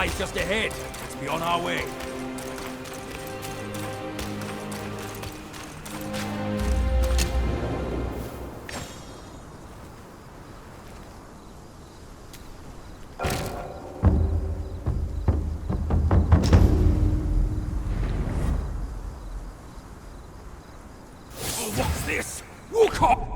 lies just ahead. Let's be on our way. Oh, what's this? Wukong!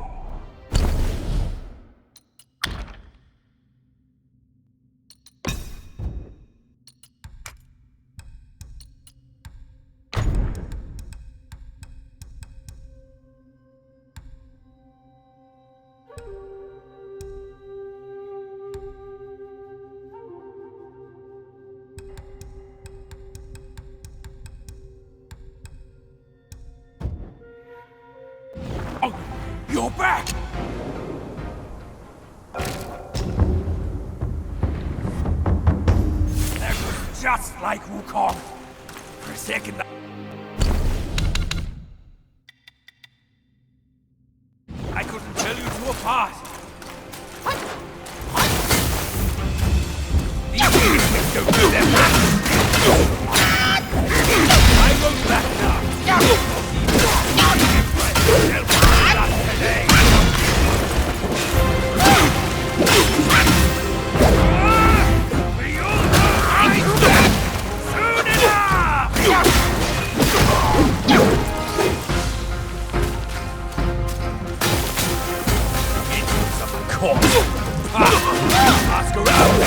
Oh, you're back! That was just like Wukong. For a second, I couldn't tell you two apart. These things don't do their best. I won't back down. Ask around!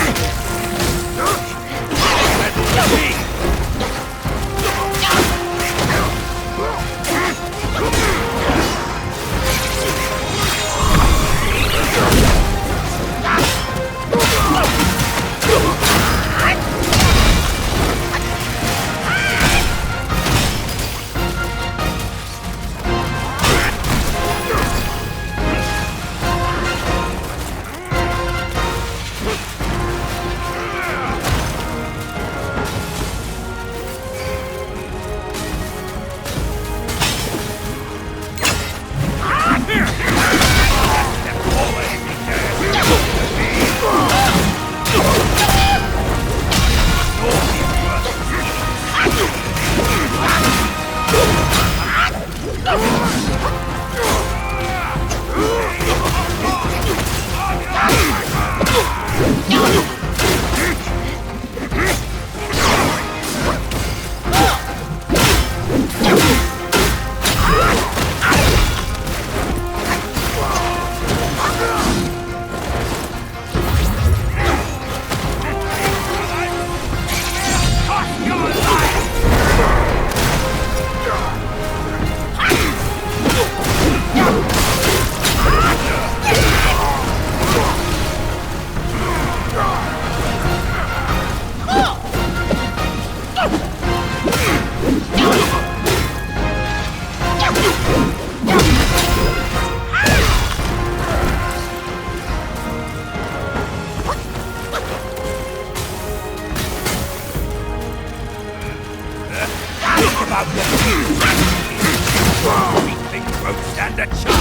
About this. We think won't stand a chance.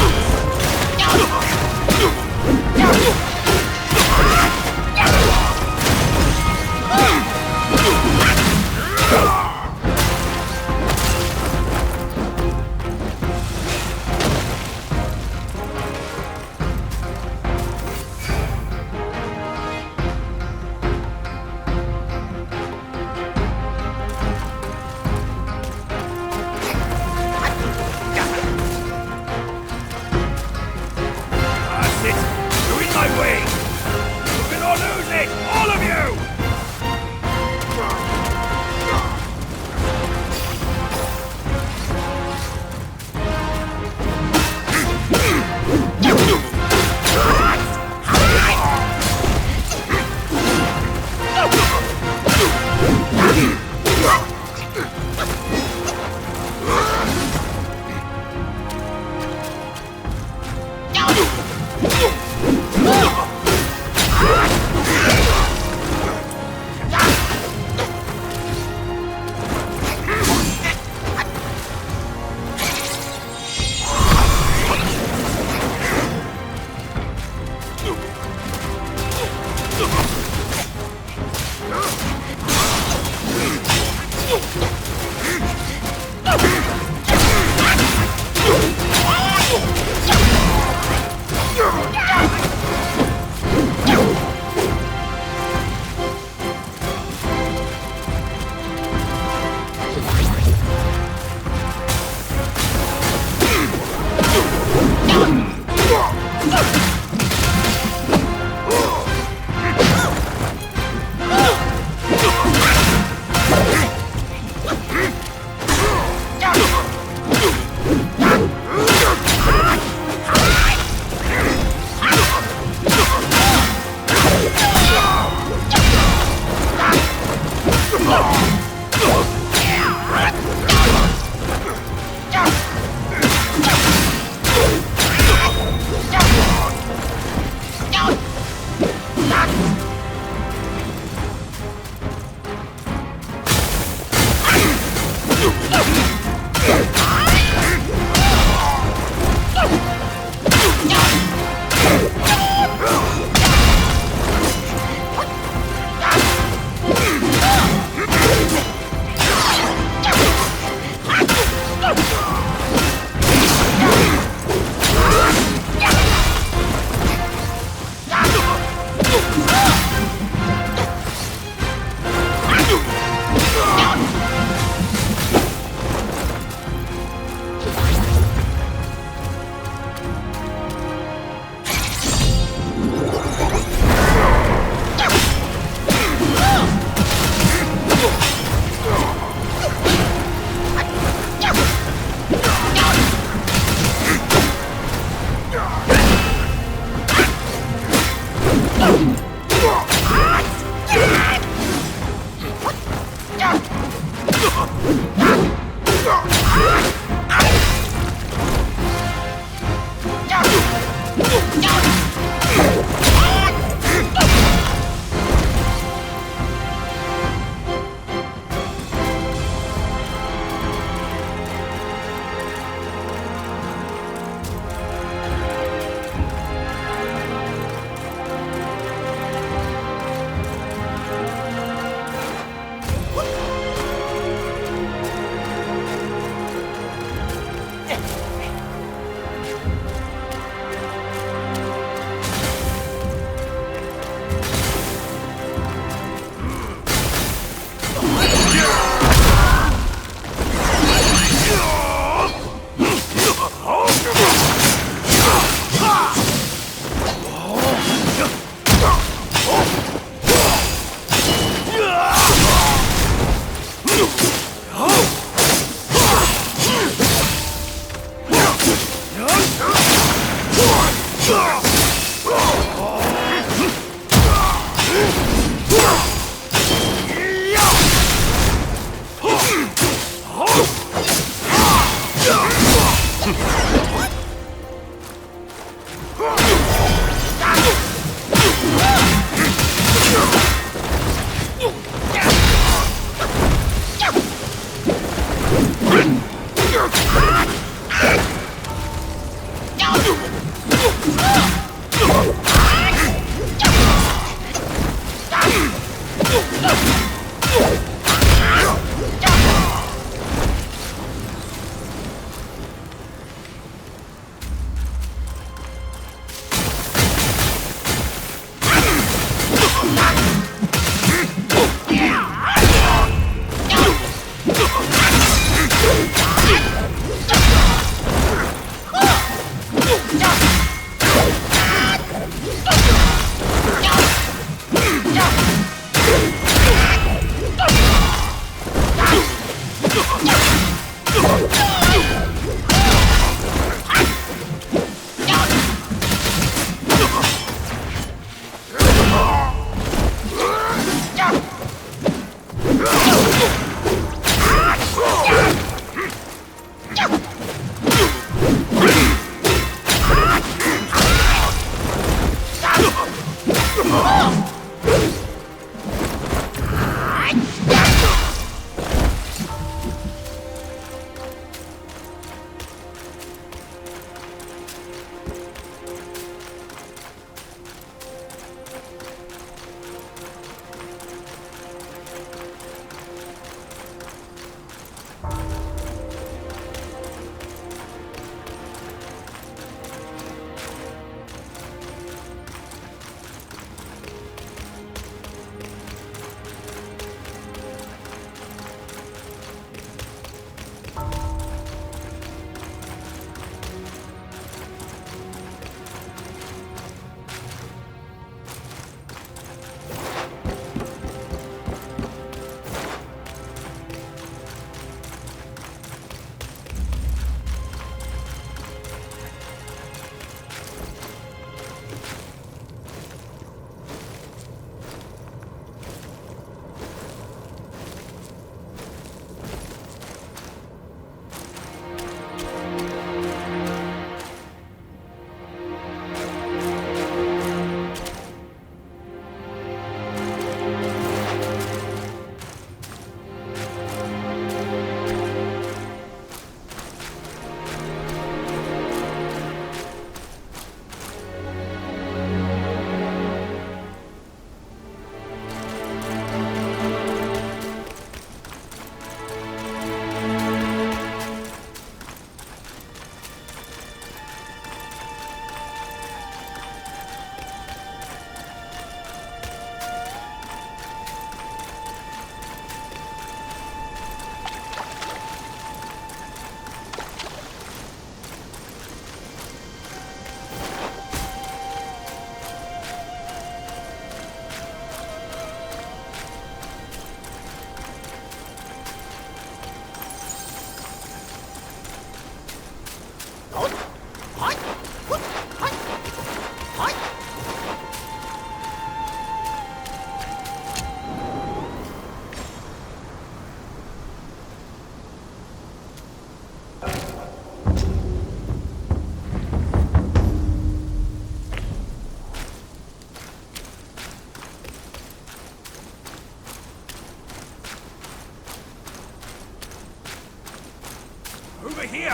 over here!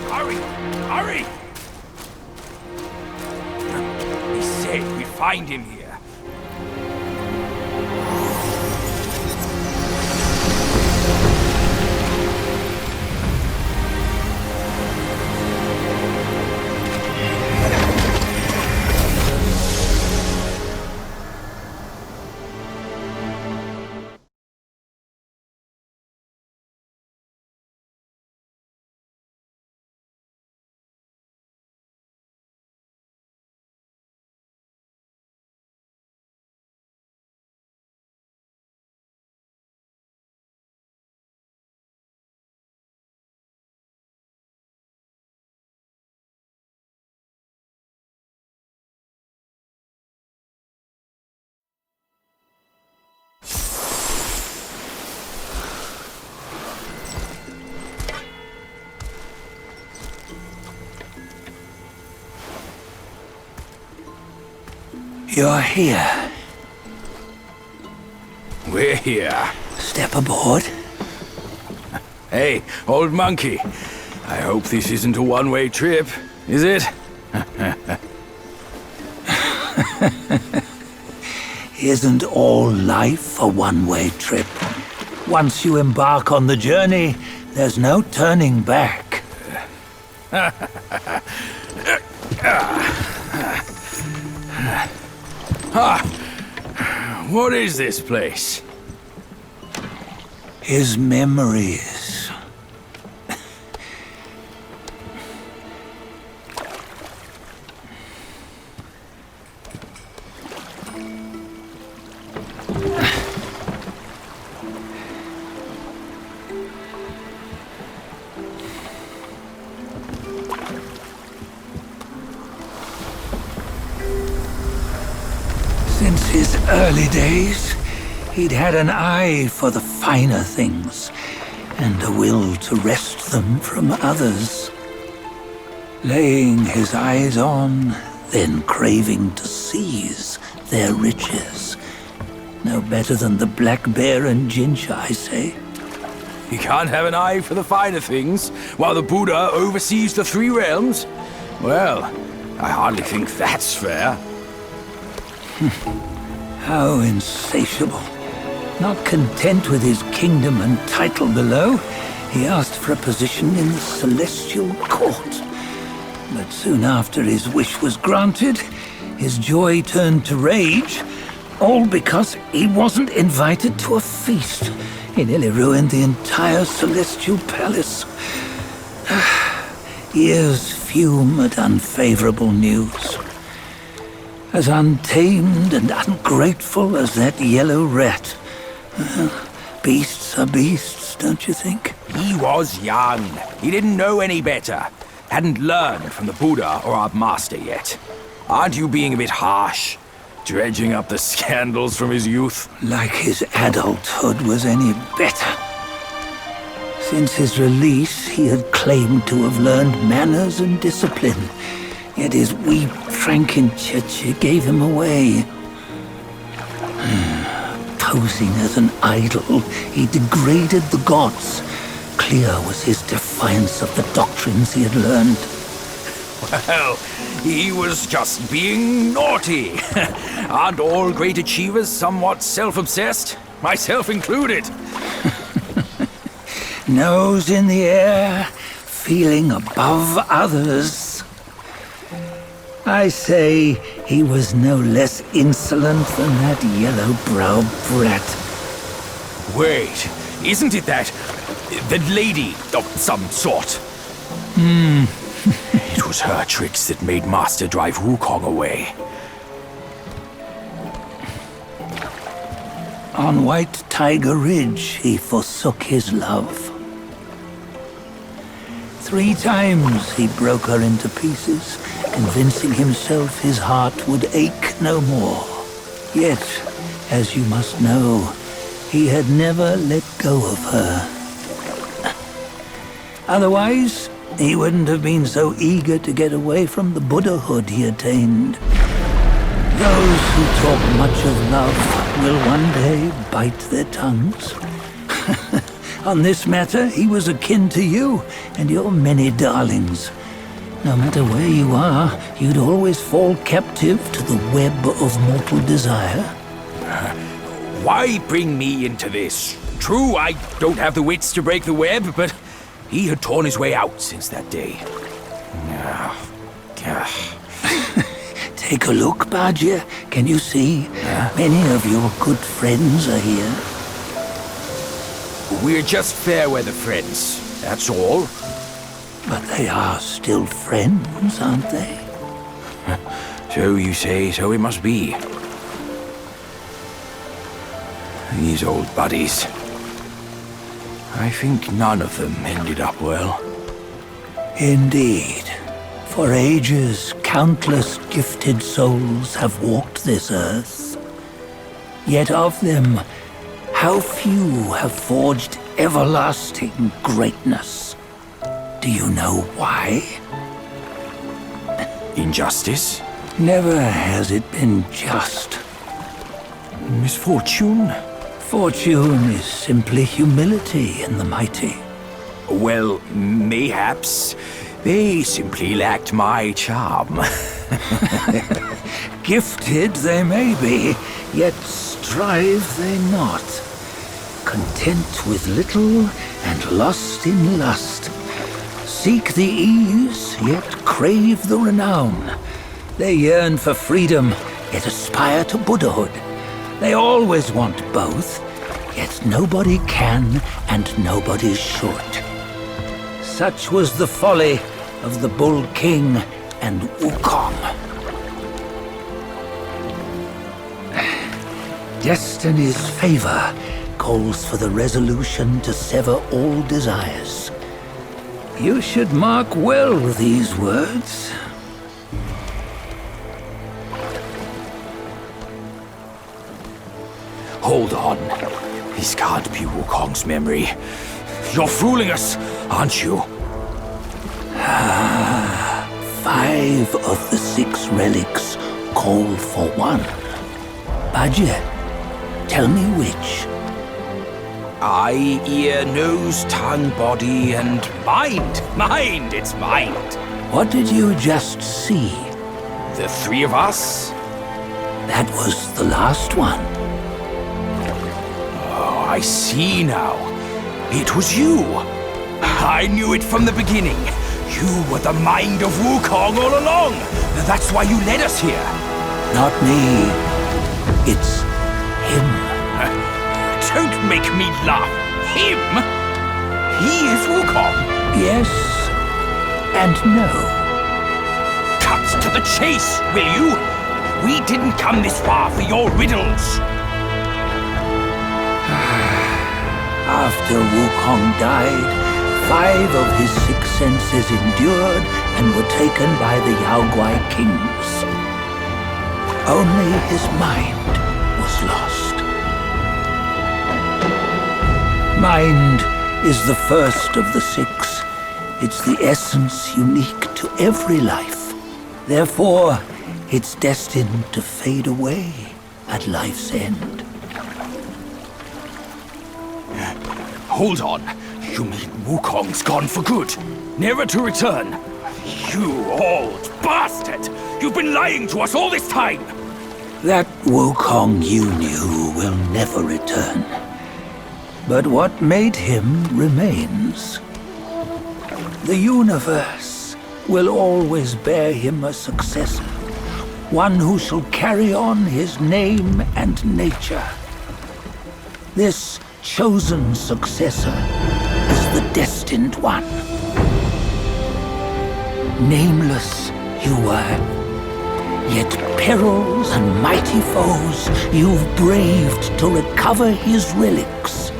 Hurry! Hurry! He said we'd find him here. You're here. We're here. Step aboard. Hey, old monkey. I hope this isn't a one-way trip, is it? Isn't all life a one-way trip? Once you embark on the journey, there's no turning back. What is this place? His memories. Since his early days, he'd had an eye for the finer things, and a will to wrest them from others. Laying his eyes on, then craving to seize their riches. No better than the black bear and ginger, I say. You can't have an eye for the finer things, while the Buddha oversees the three realms? Well, I hardly think that's fair. How insatiable. Not content with his kingdom and title below, he asked for a position in the celestial court. But soon after his wish was granted, his joy turned to rage, all because he wasn't invited to a feast. He nearly ruined the entire celestial palace. Ears fume at unfavorable news. As untamed and ungrateful as that yellow rat. Beasts are beasts, don't you think? He was young. He didn't know any better. Hadn't learned from the Buddha or our master yet. Aren't you being a bit harsh? Dredging up the scandals from his youth? Like his adulthood was any better. Since his release, he had claimed to have learned manners and discipline. Yet his weak Frankenchurch gave him away. Posing as an idol, he degraded the gods. Clear was his defiance of the doctrines he had learned. Well, he was just being naughty. Aren't all great achievers somewhat self-obsessed? Myself included. Nose in the air, feeling above others. I say he was no less insolent than that yellow-browed brat. Wait, isn't it that lady of some sort? It was her tricks that made Master drive Wukong away. On White Tiger Ridge, he forsook his love. 3 times he broke her into pieces, convincing himself his heart would ache no more. Yet, as you must know, he had never let go of her. Otherwise, he wouldn't have been so eager to get away from the Buddhahood he attained. Those who talk much of love will one day bite their tongues. On this matter, he was akin to you and your many darlings. No matter where you are, you'd always fall captive to the web of mortal desire. Why bring me into this? True, I don't have the wits to break the web, but he had torn his way out since that day. Take a look, Badger. Can you see? Many of your good friends are here. We're just fair weather friends, that's all. But they are still friends, aren't they? So you say, so it must be. These old buddies. I think none of them ended up well. Indeed. For ages, countless gifted souls have walked this earth. Yet of them, how few have forged everlasting greatness? Do you know why? Injustice? Never has it been just. Misfortune? Fortune is simply humility in the mighty. Well, mayhaps. They simply lacked my charm. Gifted they may be, yet strive they not. Content with little and lost in lust. Seek the ease, yet crave the renown. They yearn for freedom, yet aspire to Buddhahood. They always want both, yet nobody can and nobody should. Such was the folly of the Bull King and Wukong. Destiny's favor calls for the resolution to sever all desires. You should mark well these words. Hold on. This can't be Wukong's memory. You're fooling us, aren't you? 5 of the 6 relics call for one. Badger, tell me which. Eye, ear, nose, tongue, body, and mind. Mind, it's mind. What did you just see? The 3 of us? That was the last one. Oh, I see now. It was you. I knew it from the beginning. You were the mind of Wukong all along. That's why you led us here. Not me. It's him. Don't make me laugh. Him? He is Wukong. Yes and no. Cut to the chase, will you? We didn't come this far for your riddles. After Wukong died, 5 of his 6 senses endured and were taken by the Yaoguai kings. Only his mind was lost. Mind is the first of the 6. It's the essence unique to every life. Therefore, it's destined to fade away at life's end. Hold on. You mean Wukong's gone for good? Never to return? You old bastard! You've been lying to us all this time! That Wukong you knew will never return. But what made him remains. The universe will always bear him a successor. One who shall carry on his name and nature. This chosen successor is the destined one. Nameless you were, yet perils and mighty foes you've braved to recover his relics.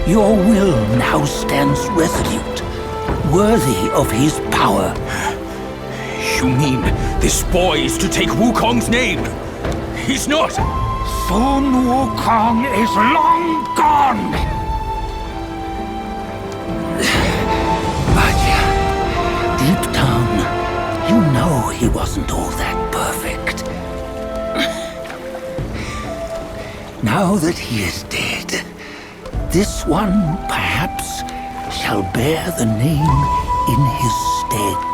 Your will now stands resolute, worthy of his power. You mean this boy is to take Wukong's name? He's not! Sun Wukong is long gone! But deep down, you know he wasn't all that perfect. Now that he is dead, this one, perhaps, shall bear the name in his stead.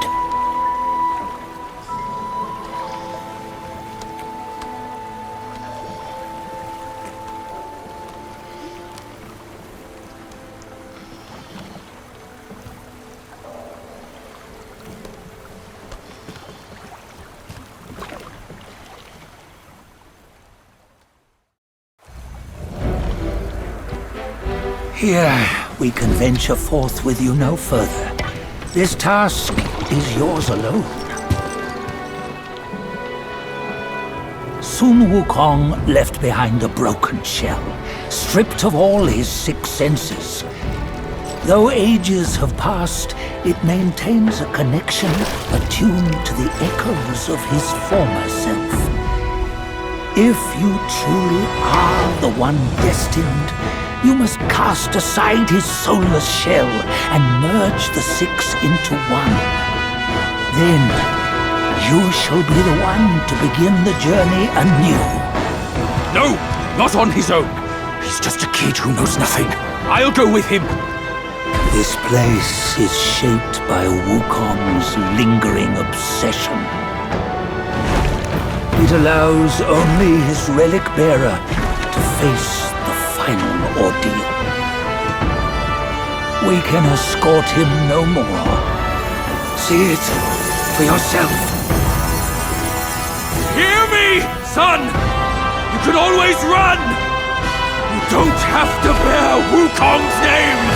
Here, we can venture forth with you no further. This task is yours alone. Sun Wukong left behind a broken shell, stripped of all his 6 senses. Though ages have passed, it maintains a connection attuned to the echoes of his former self. If you truly are the one destined, you must cast aside his soulless shell and merge the 6 into one. Then, you shall be the one to begin the journey anew. No, not on his own. He's just a kid who knows nothing. I'll go with him. This place is shaped by Wukong's lingering obsession. It allows only his relic bearer to face the final ordeal. We can escort him no more. See it for yourself. Hear me, son! You can always run! You don't have to bear Wukong's name!